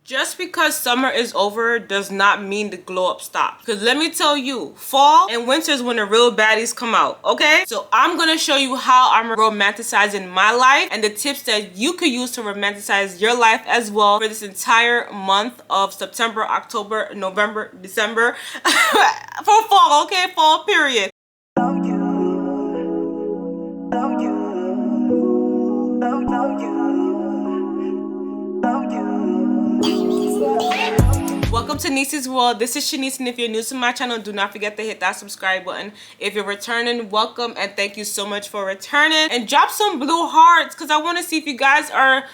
Just because summer is over does not mean the glow up stops. Because let me tell you, fall and winter is when the real baddies come out, okay? So I'm gonna show you how I'm romanticizing my life and the tips that you could use to romanticize your life as well for this entire month of September, October, November, December. For fall, okay? Fall period. Welcome to Niecy's World. This is Shanice, and if you're new to my channel, do not forget to hit that subscribe button. If you're returning, welcome, and thank you so much for returning. And drop some blue hearts, because I want to see if you guys are,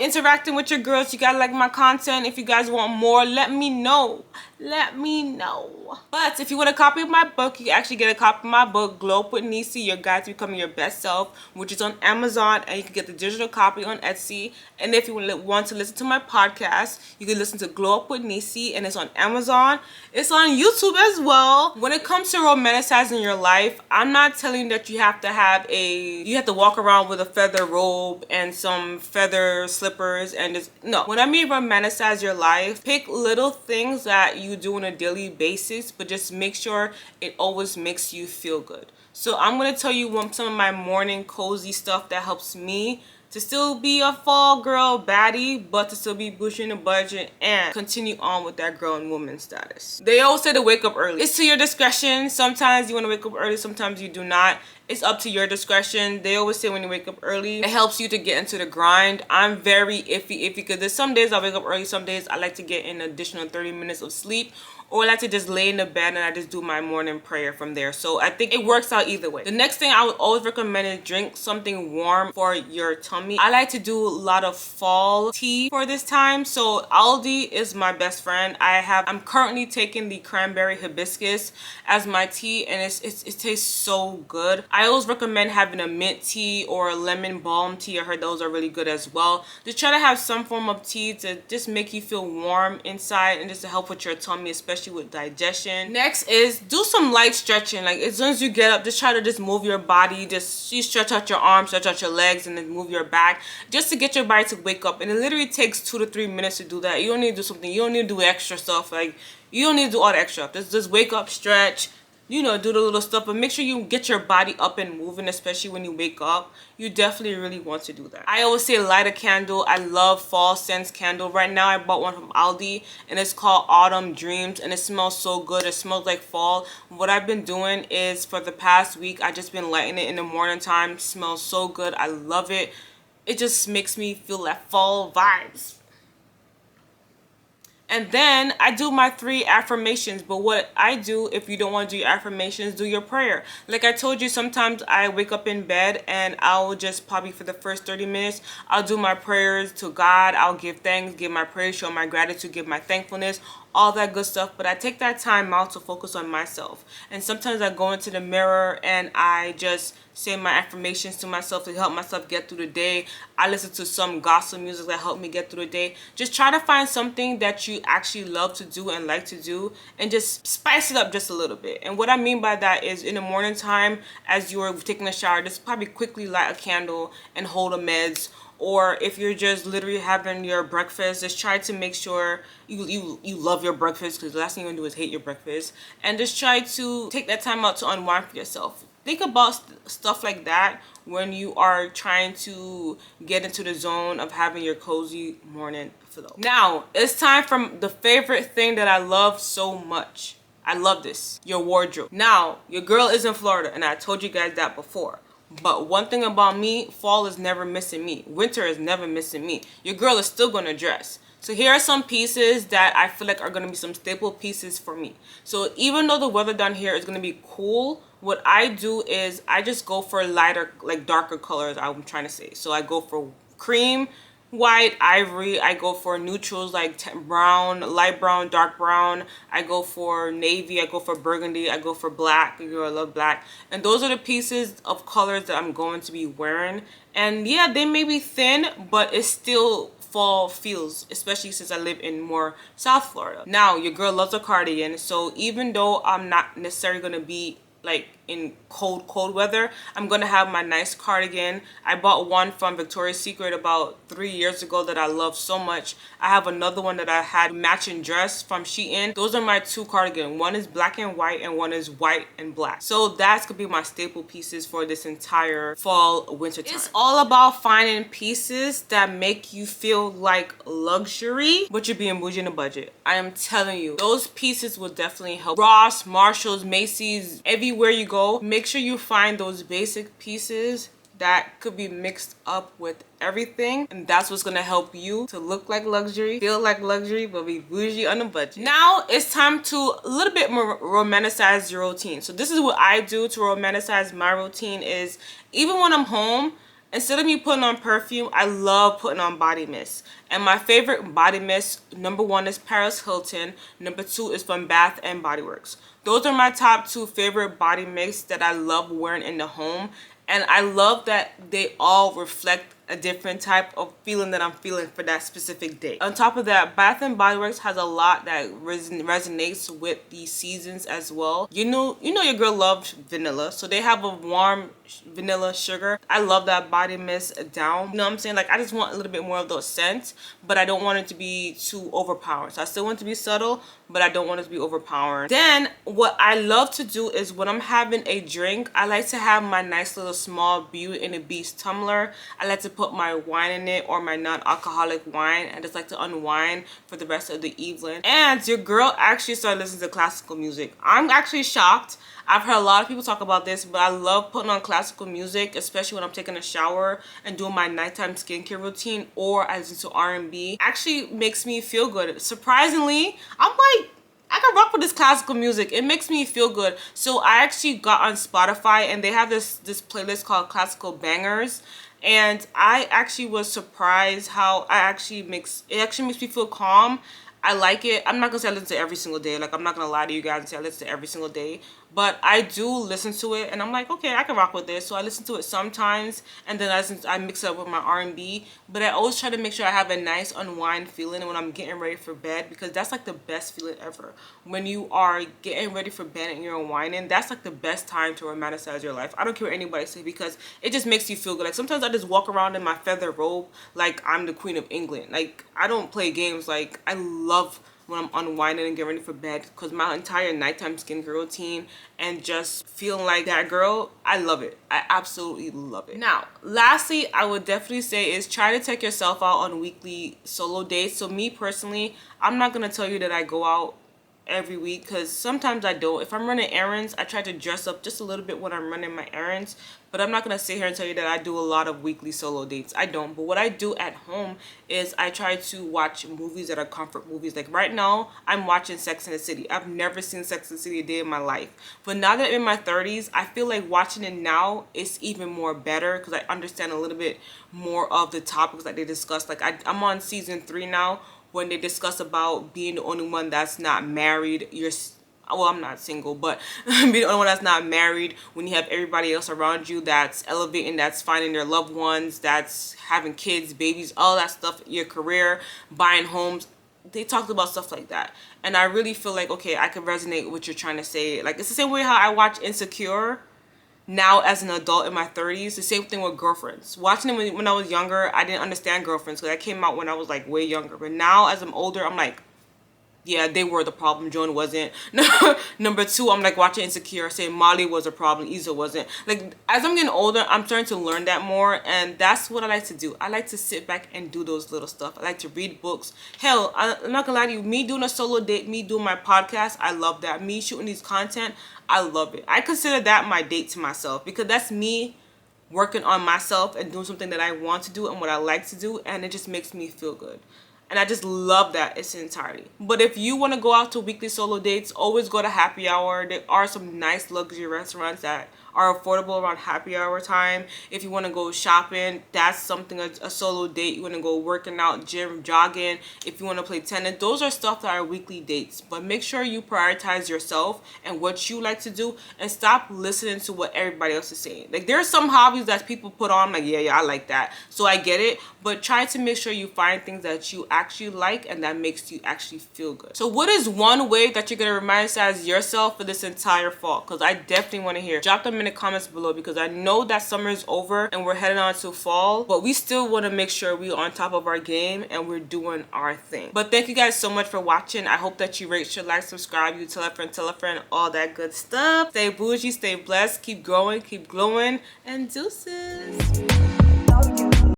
interacting with your girls. You guys like my content. If you guys want more, let me know. Let me know. But if you want a copy of my book, you can actually get a copy of my book, Glow Up with Niecy, Your Guide to Becoming Your Best Self, which is on Amazon, and you can get the digital copy on Etsy. And if you want to listen to my podcast, you can listen to Glow Up with Niecy, and it's on Amazon. It's on YouTube as well. When it comes to romanticizing your life, I'm not telling you that you have to walk around with a feather robe and some feather slippers and just, no. When I mean romanticize your life, pick little things that you do on a daily basis, but just make sure it always makes you feel good. So I'm going to tell you some of my morning cozy stuff that helps me to still be a fall girl baddie, but to still be pushing the budget and continue on with that girl and woman status. They always say to wake up early. It's to your discretion. Sometimes you want to wake up early, sometimes you do not. It's up to your discretion. They always say when you wake up early, it helps you to get into the grind. I'm very iffy because there's some days I wake up early, some days I like to get an additional 30 minutes of sleep, or I like to just lay in the bed and I just do my morning prayer from there. So I think it works out either way. The next thing I would always recommend is drink something warm for your tummy. I like to do a lot of fall tea for this time. So Aldi is my best friend. I'm currently taking the cranberry hibiscus as my tea, and it tastes so good. I always recommend having a mint tea or a lemon balm tea. I heard those are really good as well. Just try to have some form of tea to just make you feel warm inside and just to help with your tummy, especially with digestion. Next is do some light stretching. Like as soon as you get up, just try to just move your body. Just you stretch out your arms, stretch out your legs, and then move your back just to get your body to wake up. And it literally takes 2 to 3 minutes to do that. You don't need to do something. You don't need to do extra stuff. Like you don't need to do all the extra stuff. Just wake up, stretch, do the little stuff, but make sure you get your body up and moving, especially when you wake up. You definitely really want to do that. I always say light a candle. I love fall scents candle. Right now I bought one from Aldi and it's called Autumn Dreams, and it smells so good. It smells like fall. What I've been doing is for the past week, I just been lighting it in the morning time. It smells so good. I love it. It just makes me feel that fall vibes. And then I do my 3 affirmations. But what I do, if you don't want to do your affirmations, do your prayer. Like I told you, sometimes I wake up in bed and I'll just probably for the first 30 minutes, I'll do my prayers to God. I'll give thanks, give my praise, show my gratitude, give my thankfulness, all that good stuff. But I take that time out to focus on myself. And sometimes I go into the mirror and I just say my affirmations to myself to help myself get through the day. I listen to some gospel music that help me get through the day. Just try to find something that you actually love to do and like to do, and just spice it up just a little bit. And what I mean by that is in the morning time, as you're taking a shower, just probably quickly light a candle and hold a meds. Or if you're just literally having your breakfast, just try to make sure you love your breakfast, because the last thing you want to do is hate your breakfast. And just try to take that time out to unwind for yourself. Think about stuff like that when you are trying to get into the zone of having your cozy morning flow. Now, it's time for the favorite thing that I love so much. I love this. Your wardrobe. Now, your girl is in Florida, and I told you guys that before. But one thing about me, fall is never missing me. Winter is never missing me. Your girl is still going to dress. So here are some pieces that I feel like are going to be some staple pieces for me. So even though the weather down here is going to be cool, what I do is I just go for lighter, like darker colors, I'm trying to say. So I go for cream, white, ivory. I go for neutrals like brown, light brown, dark brown. I go for navy. I go for burgundy. I go for black. You know, I love black. And those are the pieces of colors that I'm going to be wearing. And yeah, they may be thin, but it's still fall feels, especially since I live in more South Florida. Now, your girl loves a cardigan. So even though I'm not necessarily going to be like in cold weather. I'm gonna have my nice cardigan. I bought one from Victoria's Secret about 3 years ago that I love so much. I have another one that I had matching dress from Shein. Those are my two cardigans. One is black and white and one is white and black. So that's gonna be my staple pieces for this entire fall winter time. It's all about finding pieces that make you feel like luxury, but you're being bougie in a budget. I am telling you, those pieces will definitely help. Ross, Marshalls, Macy's, everywhere you go, make sure you find those basic pieces that could be mixed up with everything, and that's what's gonna help you to look like luxury, feel like luxury, but be bougie on a budget. Now it's time to a little bit more romanticize your routine. So this is what I do to romanticize my routine is, even when I'm home, instead of me putting on perfume, I love putting on body mist. And my favorite body mist, number one is Paris Hilton, number two is from Bath and Body Works. Those are my top two favorite body mists that I love wearing in the home. And I love that they all reflect a different type of feeling that I'm feeling for that specific day. On top of that, Bath and Body Works has a lot that resonates with the seasons as well. You know your girl loves vanilla, so they have a warm vanilla sugar. I love that body mist down. You know what I'm saying? Like, I just want a little bit more of those scents, but I don't want it to be too overpowering. So I still want it to be subtle, but I don't want it to be overpowering. Then what I love to do is when I'm having a drink, I like to have my nice little small Beauty and the Beast tumbler. I like to put my wine in it, or my non-alcoholic wine, and just like to unwind for the rest of the evening. And your girl actually started listening to classical music. I'm actually shocked. I've heard a lot of people talk about this, but I love putting on classical music, especially when I'm taking a shower and doing my nighttime skincare routine, or I listen to R&B. Actually makes me feel good. Surprisingly, I'm like, I can rock with this classical music. It makes me feel good. So I actually got on Spotify, and they have this playlist called Classical Bangers. And I actually was surprised how it actually makes me feel calm. I like it. I'm not gonna say I listen to it every single day. Like, I'm not gonna lie to you guys and say I listen to it every single day. But I do listen to it, and I'm like, okay, I can rock with this. So I listen to it sometimes, and then I mix it up with my R&B. But I always try to make sure I have a nice unwind feeling when I'm getting ready for bed, because that's like the best feeling ever. When you are getting ready for bed and you're unwinding, that's like the best time to romanticize your life. I don't care what anybody says, because it just makes you feel good. Like, sometimes I just walk around in my feather robe like I'm the Queen of England. Like, I don't play games. Like, I love when I'm unwinding and getting ready for bed, because my entire nighttime skincare routine and just feeling like that girl, I love it. I absolutely love it. Now, lastly, I would definitely say is try to take yourself out on weekly solo dates. So me personally, I'm not gonna tell you that I go out every week, because sometimes I don't. If I'm running errands, I try to dress up just a little bit when I'm running my errands, but I'm not gonna sit here and tell you that I do a lot of weekly solo dates. I don't. But what I do at home is I try to watch movies that are comfort movies. Like right now, I'm watching Sex and the City. I've never seen Sex and the City a day in my life, but now that I'm in my 30s, I feel like watching it now is even more better, because I understand a little bit more of the topics that they discuss. Like, I'm on season 3 now, when they discuss about being the only one that's not married. Well, I'm not single, but being the only one that's not married, when you have everybody else around you that's elevating, that's finding their loved ones, that's having kids, babies, all that stuff, your career, buying homes. They talked about stuff like that, and I really feel like, okay, I can resonate with what you're trying to say. Like, it's the same way how I watch Insecure now as an adult in my 30s. The same thing with Girlfriends. Watching it when I was younger, I didn't understand Girlfriends, because that came out when I was like way younger. But now as I'm older, I'm like, yeah, they were the problem, Joan wasn't. Number 2, I'm like watching Insecure, saying Molly was a problem, Issa wasn't. Like, as I'm getting older, I'm starting to learn that more, and that's what I like to do. I like to sit back and do those little stuff. I like to read books. Hell, I'm not gonna lie to you, me doing a solo date, me doing my podcast, I love that. Me shooting these content, I love it. I consider that my date to myself, because that's me working on myself and doing something that I want to do and what I like to do, and it just makes me feel good. And I just love that it's entirety. But if you want to go out to weekly solo dates, always go to happy hour. There are some nice luxury restaurants that are affordable around happy hour time. If you want to go shopping, that's something, a solo date. You want to go working out, gym, jogging. If you want to play tennis, those are stuff that are weekly dates. But make sure you prioritize yourself and what you like to do, and stop listening to what everybody else is saying. Like, there are some hobbies that people put on, like, yeah, I like that, so I get it, but try to make sure you find things that you actually like and that makes you actually feel good. So what is one way that you're gonna romanticize yourself for this entire fall? Because I definitely want to hear. Drop them in the comments below, because I know that summer is over and we're heading on to fall, but we still want to make sure we're on top of our game and we're doing our thing. But thank you guys so much for watching. I hope that you rate, share, like, subscribe, you tell a friend, all that good stuff. Stay bougie, stay blessed, keep growing, keep glowing, and deuces.